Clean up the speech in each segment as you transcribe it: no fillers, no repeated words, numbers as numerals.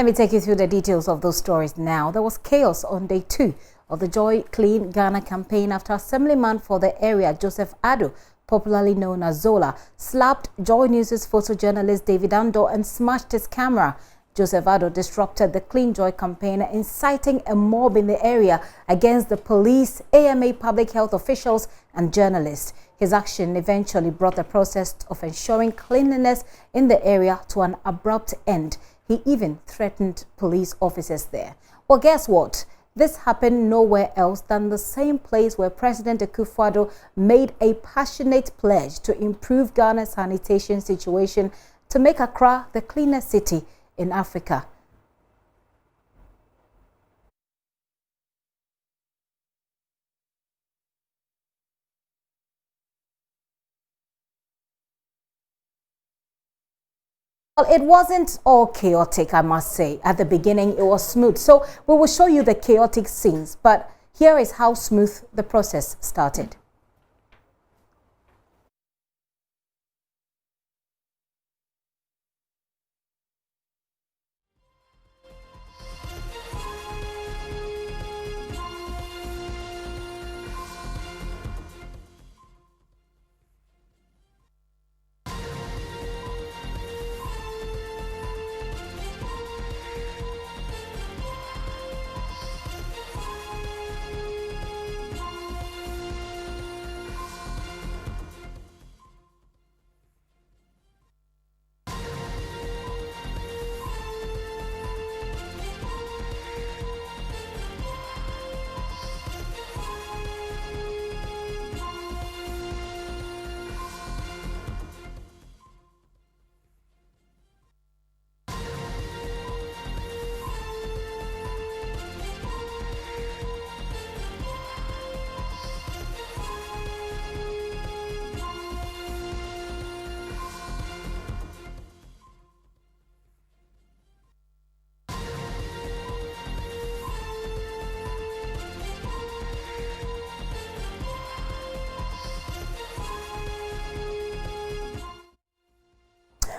Let me take you through the details of those stories now. There was chaos on day 2 of the JoyCleanGhana campaign after Assemblyman for the area, Joseph Addo, popularly known as Zola, slapped Joy News' photojournalist David Ando and smashed his camera. Joseph Addo disrupted the Clean Joy campaign, inciting a mob in the area against the police, AMA public health officials and journalists. His action eventually brought the process of ensuring cleanliness in the area to an abrupt end. He even threatened police officers there. Well, guess what? This happened nowhere else than the same place where President Akufo-Addo made a passionate pledge to improve Ghana's sanitation situation to make Accra the cleanest city in Africa. Well, it wasn't all chaotic, I must say. At the beginning, it was smooth. So we will show you the chaotic scenes, but here is how smooth the process started.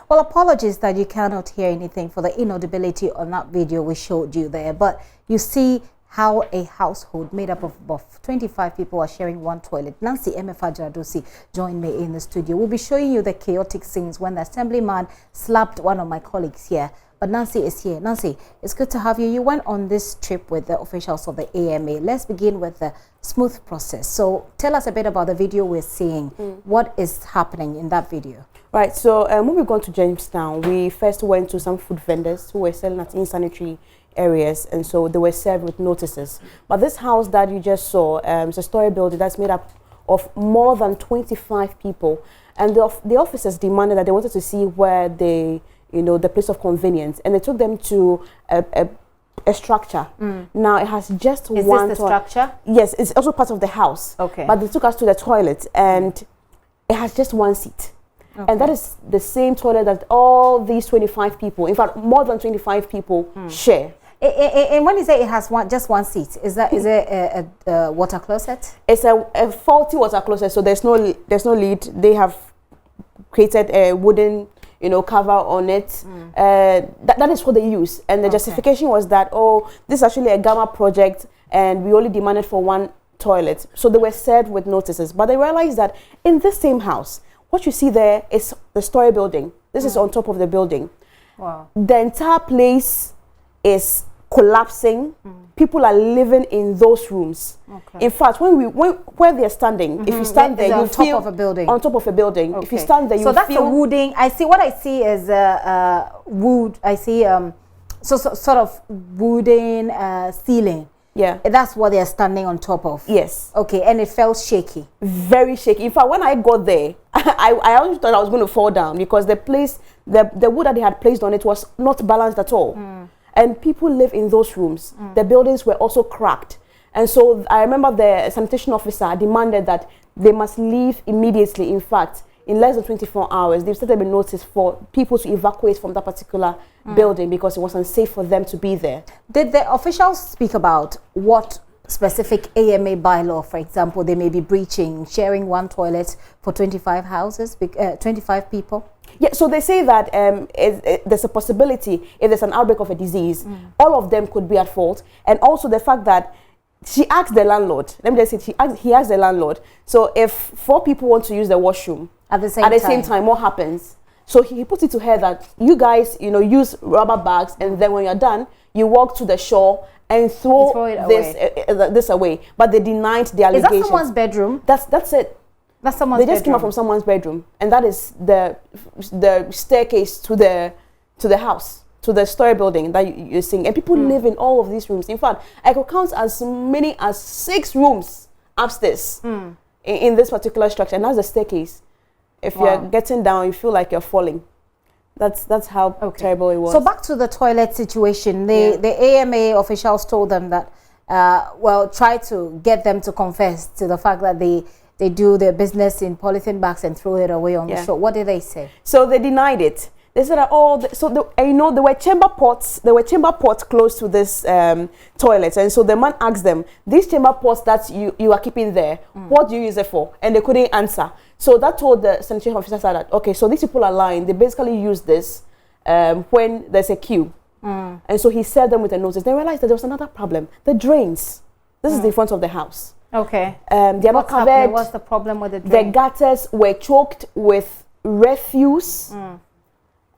Well, apologies that you cannot hear anything for the inaudibility on that video we showed you there, but you see how a household made up of about 25 people are sharing one toilet. Nancy Emefa joined me in the studio. We'll be showing you the chaotic scenes when the Assemblyman slapped one of my colleagues here. But Nancy is here. Nancy, it's good to have you. You went on this trip with the officials of the AMA. Let's begin with the smooth process. So tell us a bit about the video we're seeing. What is happening in that video? Right, so when we gone to Jamestown, we first went to some food vendors who were selling at insanitary areas, and so they were served with notices. But this house that you just saw is a story building that's made up of more than 25 people, and the officers demanded that they wanted to see where they, the place of convenience, and they took them to a structure. Now it has just one. Is this the structure? Yes, it's also part of the house. Okay. But they took us to the toilet, and it has just one seat. Okay. And that is the same toilet that all these 25 people, in fact, more than 25 people share. And when you say it has just one seat, is it a water closet? It's a faulty water closet, so there's no lid. They have created a wooden, cover on it. That is what they use, and the justification was that, this is actually a Gamma project, and we only demanded for one toilet, so they were served with notices. But they realized that in this same house, what you see there is the story building. This is on top of the building. Wow. The entire place is collapsing. People are living in those rooms. Okay. In fact, where they're standing, if you stand there, you feel on top of a building. On top of a building. Okay. If you stand there, you feel. So that's a wooding. What I see is wood. I see sort of wooden ceiling. Yeah. That's what they're standing on top of. Yes. Okay, and it felt shaky. Very shaky. In fact, when I got there, I always thought I was going to fall down because the wood that they had placed on it was not balanced at all. And people live in those rooms. The buildings were also cracked. And so I remember the sanitation officer demanded that they must leave immediately. In fact, in less than 24 hours, they've started a notice for people to evacuate from that particular building because it was unsafe for them to be there. Did the officials speak about what specific AMA bylaw, for example, they may be breaching, sharing one toilet for 25 houses, 25 people? Yeah, so they say that there's a possibility if there's an outbreak of a disease, all of them could be at fault. And also the fact that she asked the landlord, let me just say, he asked the landlord, so if 4 people want to use the washroom at the same time, what happens? So he put it to her that you guys, use rubber bags, and then when you're done, you walk to the shore and throw this away. But they denied the allegation. Is that someone's bedroom? That's it. That's someone's bedroom. They just came out from someone's bedroom, and that is the staircase to the house, to the story building that you're seeing. And people live in all of these rooms. In fact, I could count as many as 6 rooms upstairs in this particular structure, and that's the staircase. If you're getting down, you feel like you're falling. That's how terrible it was. So back to the toilet situation. The AMA officials told them that, try to get them to confess to the fact that they do their business in polythene bags and throw it away on the shore. What did they say? So they denied it. They said that there were chamber pots. There were chamber pots close to this toilet, and so the man asked them, "These chamber pots that you are keeping there, what do you use it for?" And they couldn't answer. So that told the sanitation officer that, okay, so these people are lying. They basically use this when there's a queue, and so he served them with a notice. They realized that there was another problem: the drains. This is the front of the house. Okay. They are not covered. What's the problem with the drain? The gutters were choked with refuse.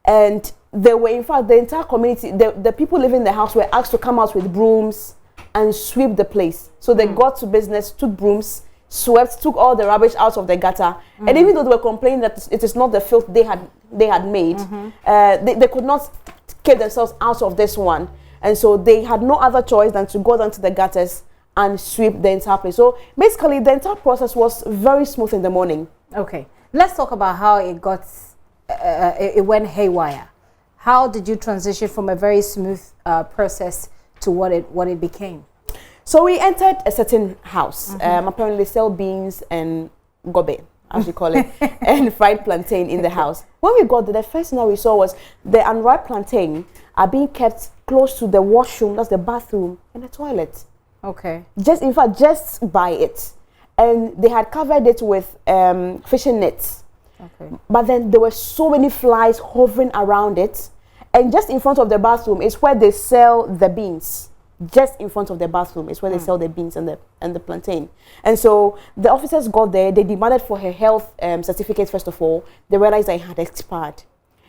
And they were, in fact, the entire community, the people living in the house were asked to come out with brooms and sweep the place. So they got to business, took brooms, swept, took all the rubbish out of the gutter. And even though they were complaining that it is not the filth they had made, they could not keep themselves out of this one. And so they had no other choice than to go down to the gutters and sweep the entire place. So basically, the entire process was very smooth in the morning. Okay. Let's talk about how it got... it went haywire. How did you transition from a very smooth process to what it became? So we entered a certain house. Apparently sell beans and gobe, as you call it, and fried plantain in the house. When we got there, the first thing that we saw was the unripe plantain are being kept close to the washroom, that's the bathroom, and the toilet. Okay. Just by it. And they had covered it with fishing nets. Okay. But then there were so many flies hovering around it, and just in front of the bathroom is where they sell the beans. Just in front of the bathroom is where they sell the beans and the plantain. And so the officers got there. They demanded for her health certificate first of all. They realized that it had expired.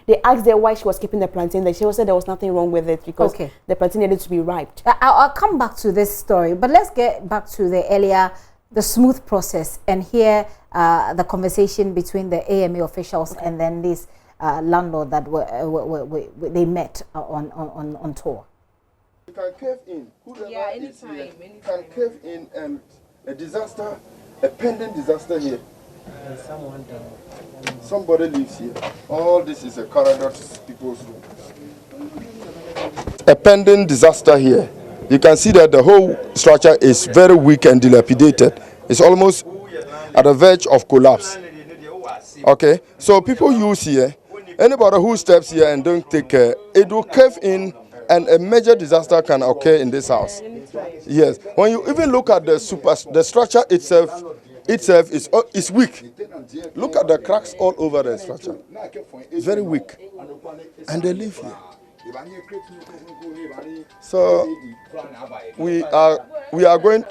They asked her why she was keeping the plantain. She said there was nothing wrong with it because the plantain needed to be ripe. I'll come back to this story, but let's get back to the smooth process and hear the conversation between the AMA officials and then this landlord that they met on tour. You can cave in. Anytime. Can cave in, and a pending disaster here. Somebody lives here. All this is a corridor to people's room. A pending disaster here. You can see that the whole structure is very weak and dilapidated. It's almost at the verge of collapse. Okay, so people use here. Anybody who steps here and don't take care, it will cave in, and a major disaster can occur in this house. Yes, when you even look at the structure itself is weak. Look at the cracks all over the structure. It's very weak, and they live here. So we are going.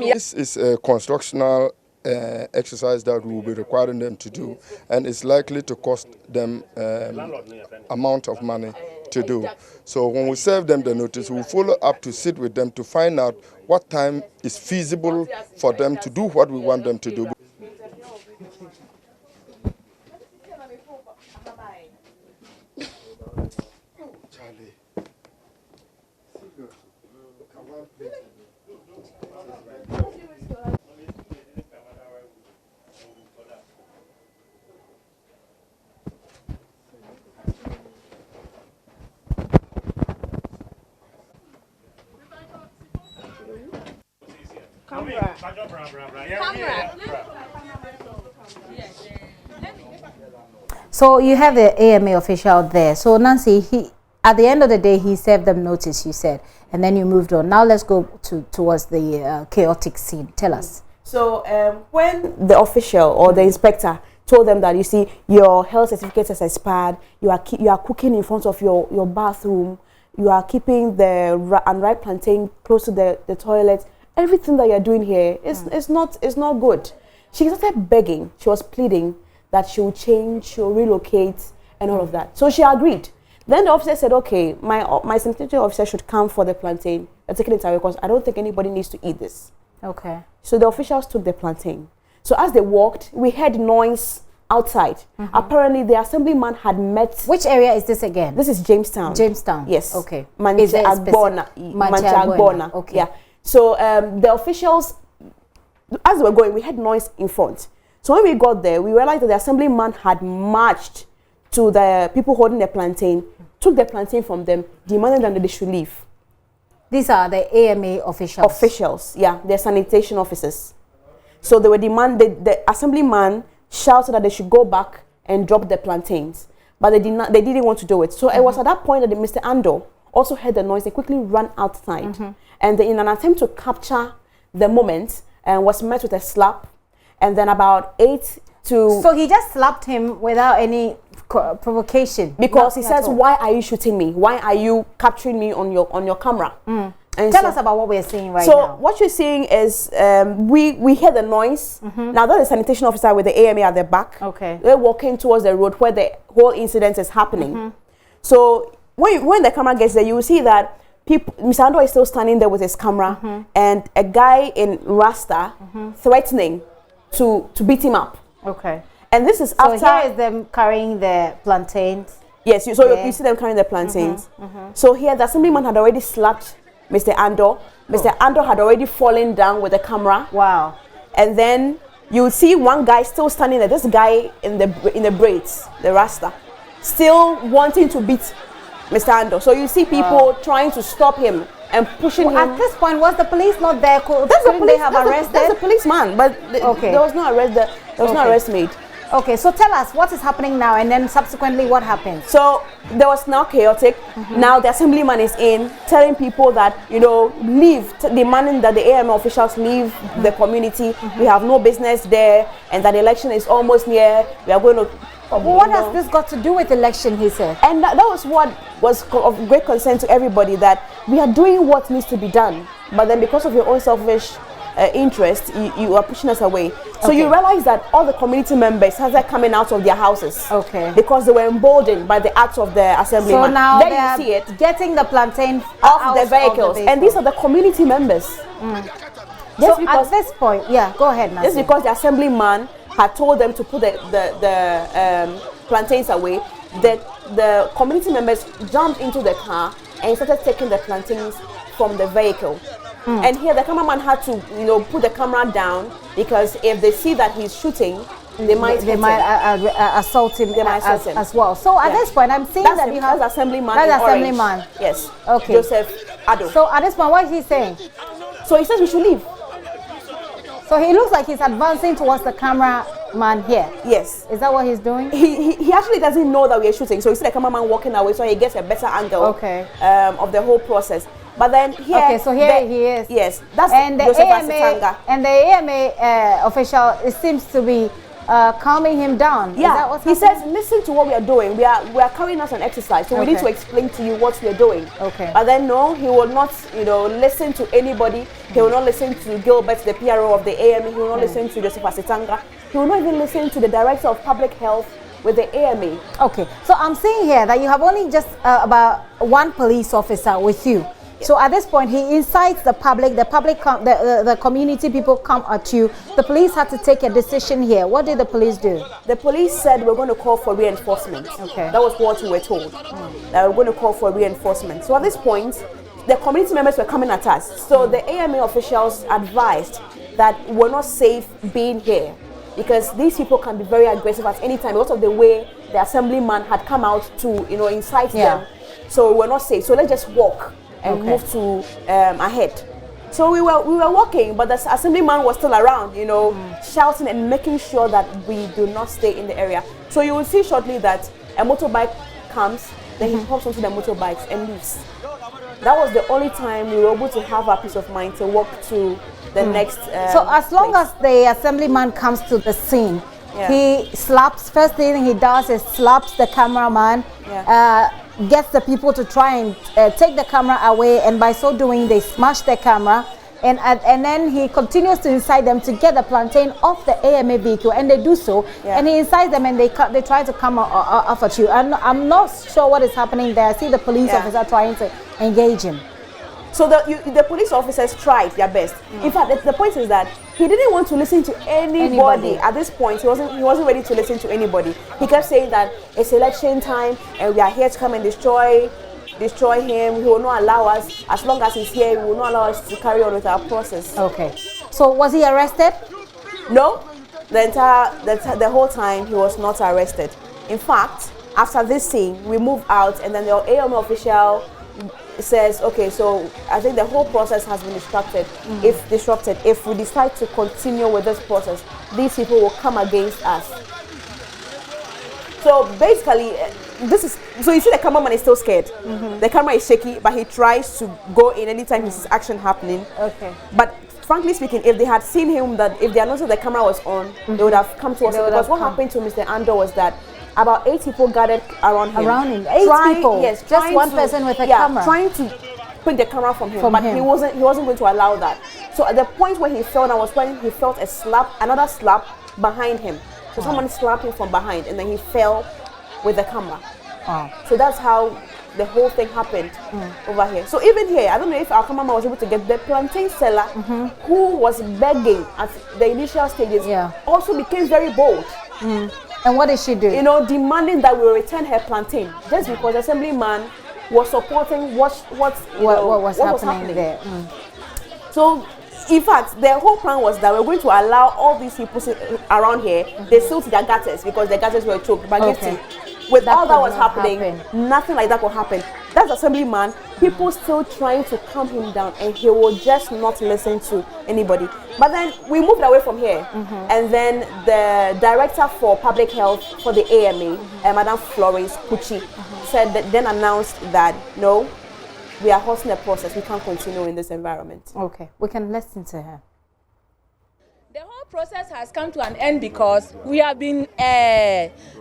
This is a constructional exercise that we will be requiring them to do, and it's likely to cost them amount of money to do. So when we serve them the notice, we'll follow up to sit with them to find out what time is feasible for them to do what we want them to do. So you have the AMA official there. So Nancy, at the end of the day, he served them notice, you said, and then you moved on. Now let's go towards the chaotic scene. Tell us. So when the official or the inspector told them that, you see, your health certificate has expired, you are cooking in front of your bathroom, you are keeping the unripe plantain close to the toilet, everything that you're doing here is not good. She started begging, she was pleading that she will change, she will relocate, and all of that. So she agreed. Then the officer said, okay, my sanitation officer should come for the plantain and take it away because I don't think anybody needs to eat this. Okay. So the officials took the plantain. So as they walked, we heard noise outside. Apparently, the assemblyman had met. Which area is this again? This is Jamestown. Jamestown. Yes. Okay. Manche Agbona. Okay. Yeah. So the officials, as they were going, we heard noise in front. So when we got there, we realized that the assemblyman had marched to the people holding the plantain, took the plantain from them, demanding that they should leave. These are the AMA officials. Officials, yeah, they're sanitation officers. So they were the assemblyman shouted that they should go back and drop the plantains, but they didn't want to do it. So it was at that point that Mr. Ando also heard the noise. They quickly ran outside, and in an attempt to capture the moment, was met with a slap, and then about 8 to. So he just slapped him without any provocation, because he says, why are you shooting me? Why are you capturing me on your camera? And tell us about what we're seeing right now. So what you're seeing is we hear the noise. Now that's the sanitation officer with the AMA at their back. Okay. They're walking towards the road where the whole incident is happening. So when the camera gets there, you will see that Mr. Ando is still standing there with his camera, and a guy in Rasta threatening to beat him up. Okay. And this is after. So here is them carrying the plantains. Yes, you see them carrying the plantains. So here the assemblyman had already slapped Mr. Ando. Mr. Ando had already fallen down with the camera. Wow. And then you see one guy still standing there. This guy in the braids, the Rasta, still wanting to beat Mr. Ando. So you see people trying to stop him and pushing him. At this point, was the police not there? Couldn't they have arrested? That's a policeman, but there was no arrest. There was no arrest made. Okay, so tell us what is happening now, and then subsequently what happened. So there was now chaotic. Now the assemblyman is in, telling people that, leave, demanding that the AMA officials leave the community. We have no business there, and that the election is almost near. We are going to. What has this got to do with election, he said? And that was what was of great concern to everybody, that we are doing what needs to be done, but then because of your own selfish interest, you are pushing us away. So you realize that all the community members started coming out of their houses. Okay. Because they were emboldened by the acts of the assemblyman. So now then they you see it, getting the plantain off the vehicles. And these are the community members. So at this point, go ahead, Nancy. Just because the assemblyman had told them to put the plantains away, the community members jumped into the car and started taking the plantains from the vehicle. And here the cameraman had to, put the camera down, because if they see that he's shooting, they might assault him. As well. So at this point, I'm seeing that you have Assemblyman. That's Assemblyman. Yes. Okay. Joseph Ado. So at this point, what is he saying? So he says we should leave. So he looks like he's advancing towards the cameraman here. Yes. Is that what he's doing? He actually doesn't know that we are shooting. So you see the cameraman walking away, so he gets a better angle. Of the whole process. But then here, he is. Yes, that's and the Joseph AMA and the AMA official, it seems to be calming him down. Yeah, is that what's he says, listen to what we are doing. We are carrying out an exercise, so we need to explain to you what we are doing. Okay. But then no, he will not, listen to anybody. He will not listen to Gilbert, the PRO of the AMA. He will not listen to Joseph Asitanga. He will not even listen to the director of public health with the AMA. Okay, so I'm seeing here that you have only just about one police officer with you. So at this point, he incites the public. The community people come at you. The police had to take a decision here. What did the police do? The police said we're going to call for reinforcement. Okay. That was what we were told. That we're going to call for reinforcement. So at this point, the community members were coming at us. So the AMA officials advised that we're not safe being here, because these people can be very aggressive at any time because of the way the assemblyman had come out to incite them. So we're not safe. So let's just walk and move to ahead. So we were walking, but the assemblyman was still around, you know, shouting and making sure that we do not stay in the area. So you will see shortly that a motorbike comes, then he hops onto the motorbikes and leaves. That was the only time we were able to have our peace of mind to walk to the next so as long as the assemblyman comes to the scene, he slaps, first thing he does is slaps the cameraman, gets the people to try and take the camera away, and by so doing they smash the camera, and then he continues to incite them to get the plantain off the AMA vehicle, and they do so, and he incites them, and they try to come off at you. And I'm not sure what is happening there. I see the police officer trying to engage him. So the police officers tried their best. In fact, the point is that he didn't want to listen to anybody. At this point. He wasn't ready to listen to anybody. He kept saying that it's election time and we are here to come and destroy him. He will not allow us. As long as he's here, he will not allow us to carry on with our process. Okay. So was he arrested? No. The whole time he was not arrested. In fact, after this scene, we moved out, and then the AMA official says, okay, so I think the whole process has been disrupted. If we decide to continue with this process, these people will come against us. So basically, so you see the cameraman is still scared. The camera is shaky, but he tries to go in anytime he sees action happening. Okay. But frankly speaking, if they had seen him, that if they had noticed the camera was on, they would have come to us, because what happened to Mr. Ando was that about 8 people gathered around him. Around him? 8 people? Yes. Just one person with a camera? Trying to pick the camera from him. He wasn't going to allow that. So at the point where he fell, was when he felt another slap behind him. So someone slapped him from behind, and then he fell with the camera. So that's how the whole thing happened over here. So even here, I don't know if our cameraman was able to get the plantain seller who was begging at the initial stages, also became very bold. And what did she do? You know, demanding that we return her plantain, just because the assemblyman was supporting what was happening there. So, in fact, the whole plan was that we're going to allow all these people around here, they sealed their gutters because their gutters were choked. But with all that was happening, nothing like that will happen. That's assemblyman, people still trying to calm him down, and he will just not listen to anybody. But then we moved away from here, and then the director for public health for the AMA, Madam Florence Kuchi, then announced that no, we are halting the process. We can't continue in this environment. Okay, we can listen to her. The whole process has come to an end because we have been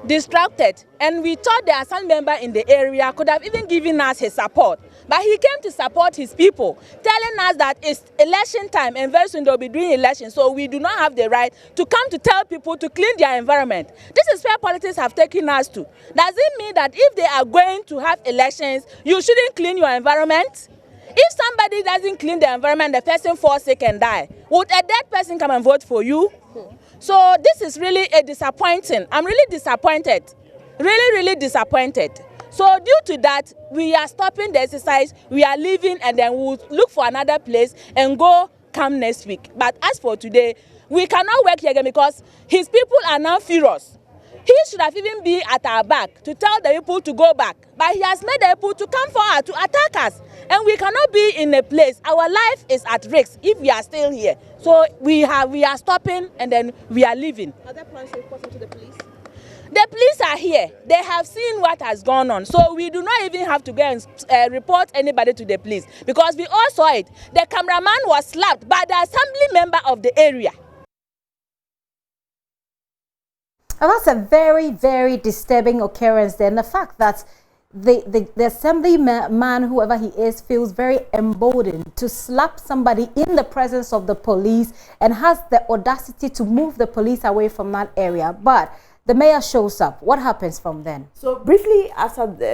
distracted, and we thought the assembly member in the area could have even given us his support. But he came to support his people, telling us that it's election time and very soon they'll be doing elections, so we do not have the right to come to tell people to clean their environment. This is where politics have taken us to. Does it mean that if they are going to have elections, you shouldn't clean your environment? If somebody doesn't clean the environment, the person falls sick and die. Would a dead person come and vote for you? So this is really disappointing. I'm really disappointed. Really disappointed. So due to that, we are stopping the exercise, we are leaving, and then we'll look for another place and come next week. But as for today, we cannot work here again because his people are now furious. He should have even been at our back to tell the people to go back. But he has made the people to come forward to attack us. And we cannot be in a place. Our life is at risk if we are still here. So we are stopping, and then we are leaving. Are there plans to report to the police? The police are here. They have seen what has gone on. So we do not even have to go and report anybody to the police, because we all saw it. The cameraman was slapped by the assembly member of the area. And that's a very disturbing occurrence then. The fact that the assemblyman, whoever he is, feels very emboldened to slap somebody in the presence of the police and has the audacity to move the police away from that area. But the mayor shows up. What happens from then? So briefly,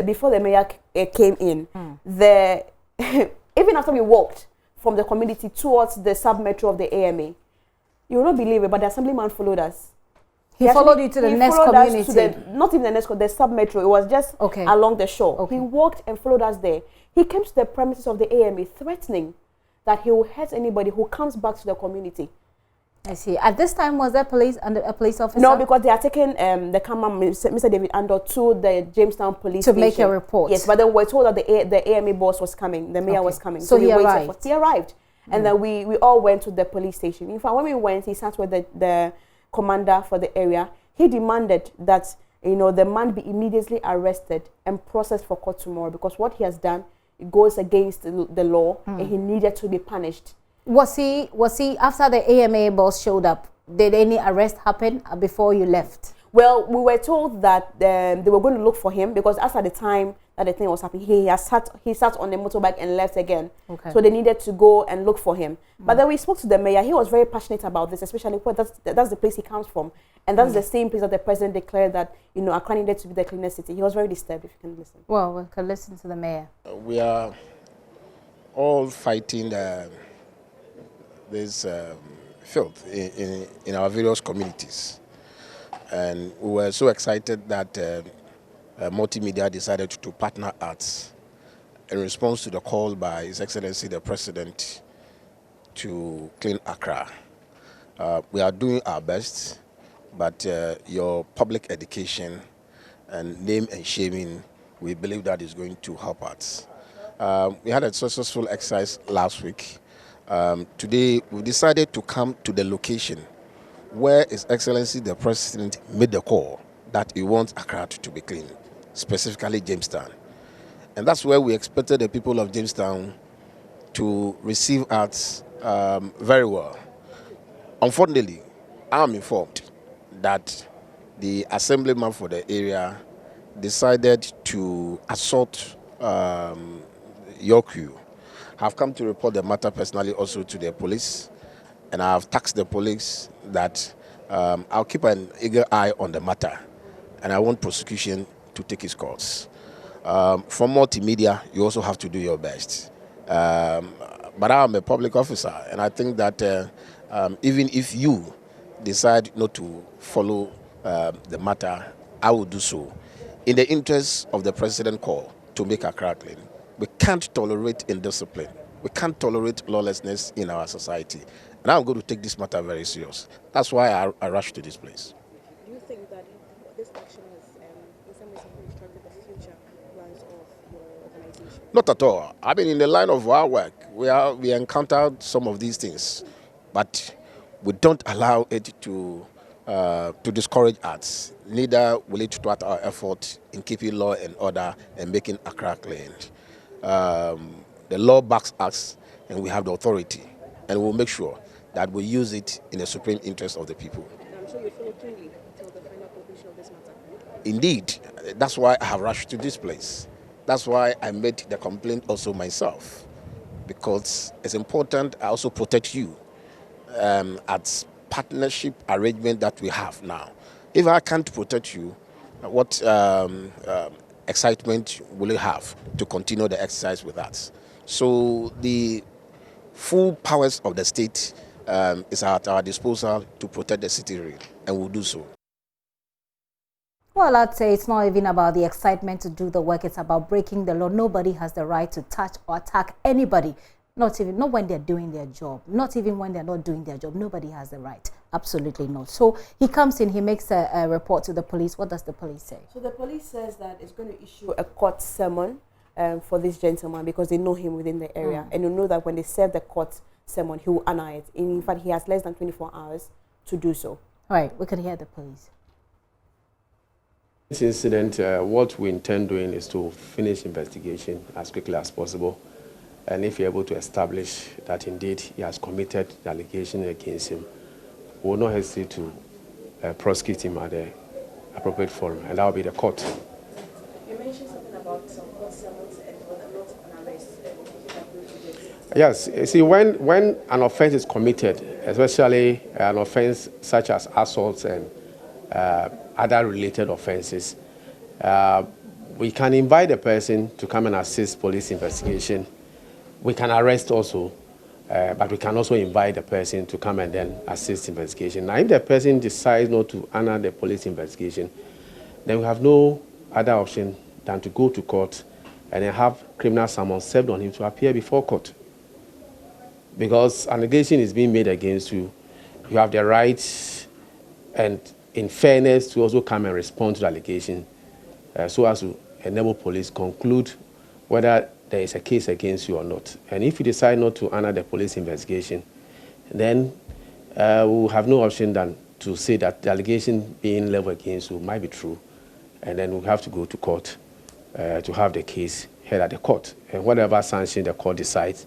before the mayor came in, even after we walked from the community towards the sub-metro of the AMA, you will not believe it, but the assemblyman followed us. He followed you to the next community? Not even the next, the sub-metro. It was just along the shore. Okay. He walked and followed us there. He came to the premises of the AMA threatening that he will hurt anybody who comes back to the community. I see. At this time, was there police and a police officer? No, because they are taking the cameraman, Mr. David Ando, to the Jamestown police station. To make a report. Yes, but then we're told that the AMA boss was coming. The mayor was coming. So he arrived. He arrived. And then we all went to the police station. In fact, when we went, he sat with the commander for the area. He demanded that, you know, the man be immediately arrested and processed for court tomorrow, because what he has done, it goes against the law, and he needed to be punished. Was he after the AMA boss showed up? Did any arrest happen before you left? Well, we were told that they were going to look for him, because as at the time that the thing was happening, he sat on the motorbike and left again. Okay. So they needed to go and look for him. But then we spoke to the mayor. He was very passionate about this, especially because that's the place he comes from, and that's the same place that the president declared that, you know, Accra needed to be the cleanest city. He was very disturbed. If you can listen. Well, we can listen to the mayor. We are all fighting this filth in our various communities. And we were so excited that multimedia decided to partner arts in response to the call by His Excellency the President to clean Accra. We are doing our best, but your public education and name and shaming, we believe that is going to help us. We had a successful exercise last week. Today, we decided to come to the location where His Excellency the President made the call that he wants Accra to be clean, specifically Jamestown. And that's where we expected the people of Jamestown to receive us very well. Unfortunately, I'm informed that the assemblyman for the area decided to assault your crew. I've come to report the matter personally also to the police, and I've tasked the police that I'll keep an eager eye on the matter, and I want prosecution to take its course. From multimedia, you also have to do your best. But I'm a public officer, and I think that even if you decide not to follow the matter, I will do so in the interest of the president call to make Accra clean. We can't tolerate indiscipline. We can't tolerate lawlessness in our society. And I'm going to take this matter very serious. That's why I rushed to this place. Do you think that this action is in some ways obstructing the future plans of your organization? Not at all. I mean, in the line of our work, we encountered some of these things, but we don't allow it to discourage us. Neither will it thwart our effort in keeping law and order and making Accra clean. The law backs us, and we have the authority, and we'll make sure that we use it in the supreme interest of the people. I'm sure you follow keenly until the final conclusion of this matter. Indeed, that's why I have rushed to this place. That's why I made the complaint also myself, because it's important I also protect you at partnership arrangement that we have now. If I can't protect you, what excitement will you have to continue the exercise with us? So the full powers of the state is at our disposal to protect the city real, and we'll do so. Well, I'd say it's not even about the excitement to do the work. It's about breaking the law. Nobody has the right to touch or attack anybody. Not when they're doing their job. Not even when they're not doing their job. Nobody has the right. Absolutely not. So he comes in, he makes a report to the police. What does the police say? So the police says that it's going to issue a court summon for this gentleman, because they know him within the area. And you know that when they serve the court summon, he will honor it. In fact, he has less than 24 hours to do so. All right, we can hear the police. This incident, what we intend doing is to finish investigation as quickly as possible. And if you're able to establish that indeed he has committed the allegation against him, we will not hesitate to prosecute him at the appropriate forum, and that will be the court. You mentioned something about some court summons and not an arrest. Yes, you see, when an offense is committed, especially an offense such as assaults and other related offenses, we can invite the person to come and assist police investigation. We can arrest also, but we can also invite the person to come and then assist investigation. Now, if the person decides not to honor the police investigation, then we have no other option than to go to court and then have criminal summons served on him to appear before court. Because an allegation is being made against you, you have the right and in fairness to also come and respond to the allegation so as to enable police conclude whether there is a case against you or not. And if you decide not to honor the police investigation, then we'll have no option than to say that the allegation being leveled against you might be true, and then we'll have to go to court to have the case held at the court. And whatever sanction the court decides,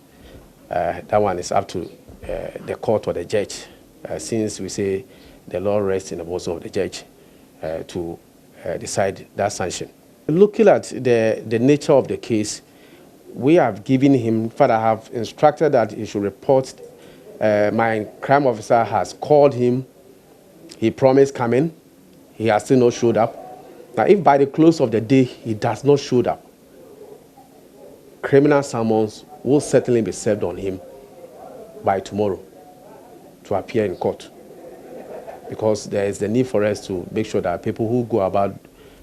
that one is up to the court or the judge, since we say the law rests in the bosom of the judge to decide that sanction. Looking at the nature of the case, we have given him, in fact, I have instructed that he should report. My crime officer has called him. He promised coming. He has still not showed up. Now, if by the close of the day he does not show up, criminal summons will certainly be served on him by tomorrow to appear in court. Because there is the need for us to make sure that people who go about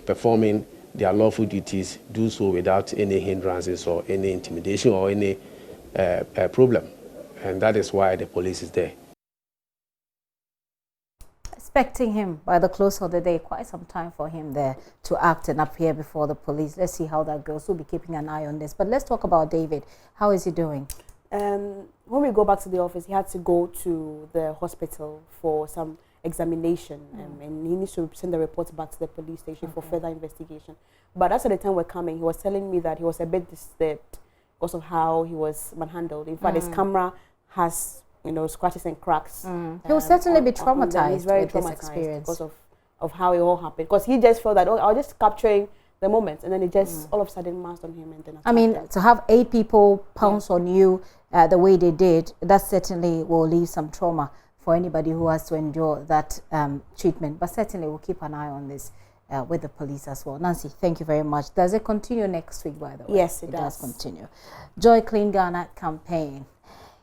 performing their lawful duties do so without any hindrances or any intimidation or any problem. And that is why the police is there. Expecting him by the close of the day, quite some time for him there to act and appear before the police. Let's see how that goes. We'll be keeping an eye on this. But let's talk about David. How is he doing? When we go back to the office, he had to go to the hospital for some examination, and he needs to send the reports back to the police station for further investigation. But as at the time we're coming, he was telling me that he was a bit disturbed because of how he was manhandled. In fact, his camera has, scratches and cracks. He will certainly be traumatized. He's very with this traumatized experience because of how it all happened. Because he just felt that, I was just capturing the moment, and then it just all of a sudden masked on him. And then I mean, to have 8 people pounce on you the way they did, that certainly will leave some trauma for anybody who has to endure that treatment. But certainly we'll keep an eye on this with the police as well. Nancy, thank you very much. Does it continue next week, by the way? Yes, it does continue. Joy Clean Ghana campaign.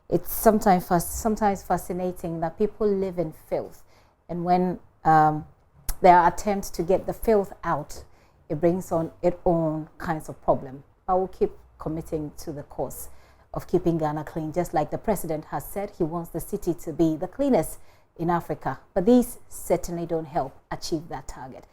It's sometimes fascinating that people live in filth. And when there are attempts to get the filth out, it brings on its own kinds of problem. I will keep committing to the cause of keeping Ghana clean, just like the president has said he wants the city to be the cleanest in Africa. But these certainly don't help achieve that target.